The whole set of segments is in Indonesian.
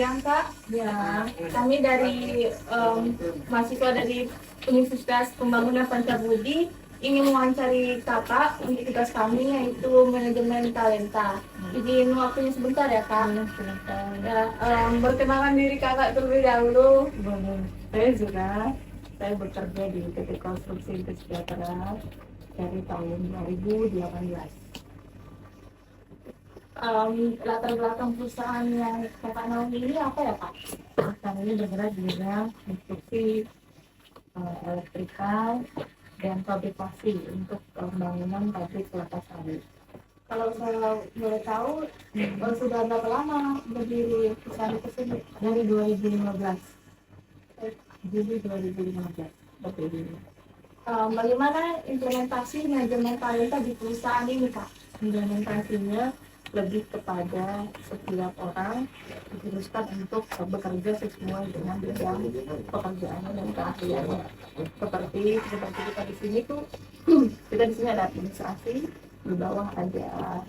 siang Kak. Ya, Kami dari mahasiswa dari Universitas Pembangunan Pancabudi ingin mewawancari Kakak untuk tugas kami yaitu manajemen talenta. Izin waktunya sebentar ya Kak. sebentar. Ya, perkenalkan diri Kakak terlebih dahulu. Boleh. Saya bekerja di PT Konstruksi Sejahtera dari tahun 2018. Latar belakang perusahaan yang Kakak naungi ini apa ya Kak? Perusahaan ini bergerak di bidang konstruksi elektrikal dan fabrikasi untuk pembangunan pabrik kelapa sawit. Kalau saya boleh tahu, sudah berapa lama berdiri perusahaan tersebut? Dari 2015, Juli 2015 berdiri. Bagaimana implementasi manajemen talenta di perusahaan ini, Kak? Implementasinya lebih kepada setiap orang diharuskan untuk bekerja sesuai dengan bidang pekerjaannya dan keahliannya. Seperti kita di sini tuh, kita di sini ada administrasi, di bawah ada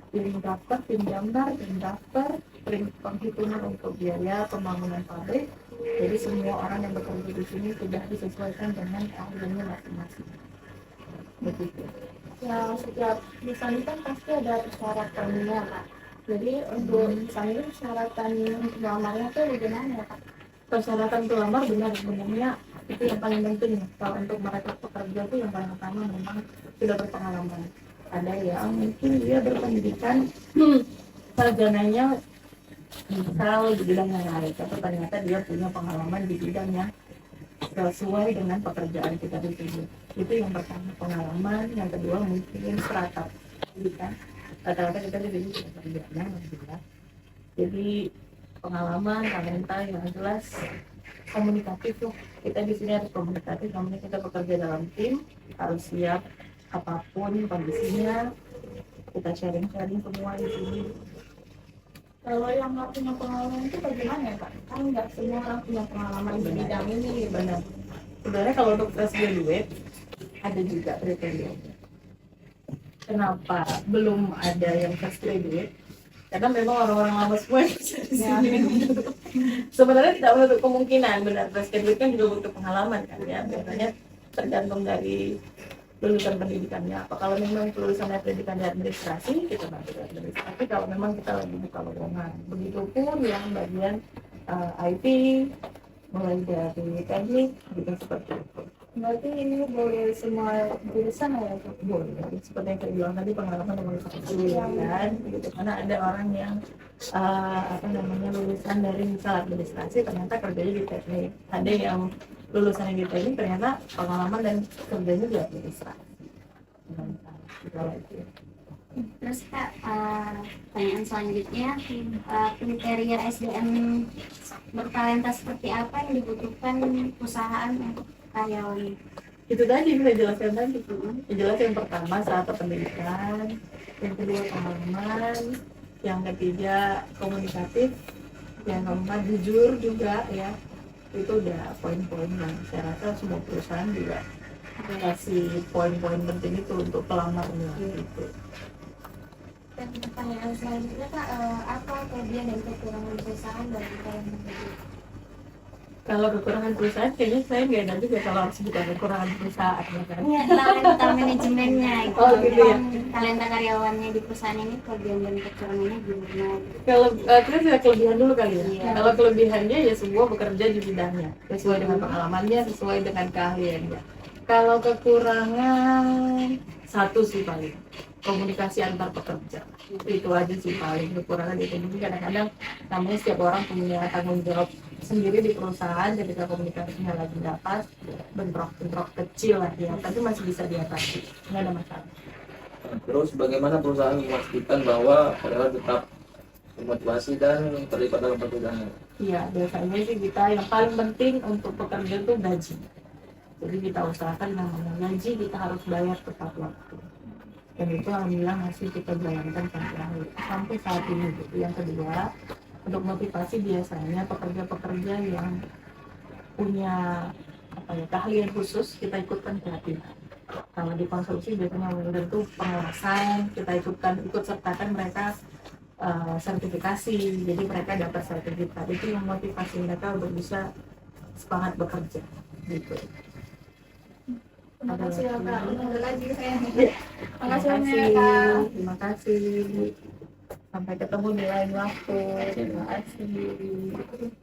tim daftar, tim gambar, tim daftar, tim penghitungan untuk biaya pembangunan pabrik. Jadi semua orang yang bekerja di sini sudah disesuaikan dengan keahliannya masing-masing. Begitu. Ya, setiap perusahaan itu kan pasti ada persyaratannya, Kak. Jadi untuk perusahaan ini persyaratan untuk melamarnya tuh bagaimana ya, Kak? Persyaratan untuk lamar benar sebenarnya itu yang paling penting ya. Kalau untuk mereka pekerja itu yang paling utama memang sudah berpengalaman. Ada yang mungkin dia berpendidikan sarjananya misal di bidang yang lain, tapi ternyata dia punya pengalaman di bidang yang sesuai dengan pekerjaan kita di sini. Itu yang pertama, pengalaman. Yang kedua mungkin strata pendidikan. Rata-rata kita di sini sudah sarjana, alhamdulillah. Jadi pengalaman, talenta yang jelas, komunikatif tuh. Kita di sini harus komunikatif, namanya kita bekerja dalam tim, harus siap apapun kondisinya. Kita sharing-sharing semua di sini. Kalau yang nggak punya pengalaman itu bagaimana ya, Kak? Kan nggak semua orang punya pengalaman di bidang ini. Benar. Sebenarnya kalau untuk fresh graduate ada juga kriterianya. Kenapa belum ada yang fresh graduate? Karena memang orang-orang lama semua yang bisa di sini. Sebenarnya tidak menutup kemungkinan, benar fresh graduate kan juga butuh pengalaman kan ya. Biasanya tergantung dari lulusan pendidikannya apa. Kalau memang lulusannya pendidikan di administrasi, kita bantu di administrasi. Kalau memang kita lagi buka lowongan, begitupun yang bagian IT, mulai dari teknik, gitu seperti itu. Berarti ini boleh semua jurusan ya, Kak? Boleh, seperti yang saya bilang tadi, pengalaman nomor satu kan, gitu. Karena ada orang yang lulusan dari misal administrasi ternyata kerjanya di teknik, ada yang lulusan yang di teknik ternyata pengalaman dan kerjanya di administrasi. Terus Kak, pertanyaan selanjutnya, kriteria SDM bertalenta seperti apa yang dibutuhkan perusahaan untuk karyawan? Itu tadi saya jelaskan tadi. Yang jelas yang pertama saat pendidikan, yang kedua pengalaman, yang ketiga komunikatif, yang keempat jujur juga ya. Itu udah poin-poin yang saya rasa semua perusahaan juga kasih poin-poin penting itu untuk pelamarnya gitu. Dan pertanyaan selanjutnya, Kak, apa kelebihan dan kekurangan perusahaan dan kita yang bekerja? Kalau kekurangan perusahaan kayaknya saya nggak ada juga kalau harus bukan kekurangan perusahaan ya kan. Iya, talenta manajemennya gitu. Oh, gitu ya. Talenta karyawannya di perusahaan ini kelebihan dan kekurangannya gimana? Kalau kita sudah kelebihan dulu kali ya. Iya. Kalau kelebihannya ya semua bekerja di bidangnya sesuai dengan pengalamannya, sesuai dengan keahliannya. Kalau kekurangan satu sih paling komunikasi antar pekerja, itu aja sih paling kekurangan itu. Jadi kadang-kadang namanya setiap orang punya tanggung jawab sendiri di perusahaan, ketika komunikasinya lagi dapat bentrok-bentrok kecil lah ya, tapi masih bisa diatasi, nggak ada masalah. Terus bagaimana perusahaan memastikan bahwa karyawan tetap termotivasi dan terlibat dalam pekerjaannya? Iya, biasanya sih kita yang paling penting untuk pekerja itu gaji. Jadi kita usahakan namanya gaji kita harus bayar tepat waktu. Dan itu alhamdulillah masih kita jalankan sampai saat ini gitu. Yang kedua, untuk motivasi biasanya pekerja-pekerja yang punya keahlian khusus kita ikutkan pelatihan. Kalau di konstruksi biasanya itu pengawasan, kita ikut sertakan mereka sertifikasi, jadi mereka dapat sertifikat, itu yang motivasi mereka untuk bisa semangat bekerja gitu. Terima kasih ya Kak. Ada lagi saya. Terima Makasih banyak kasih, Kak. terima kasih. Sampai ketemu di lain waktu. Terima kasih.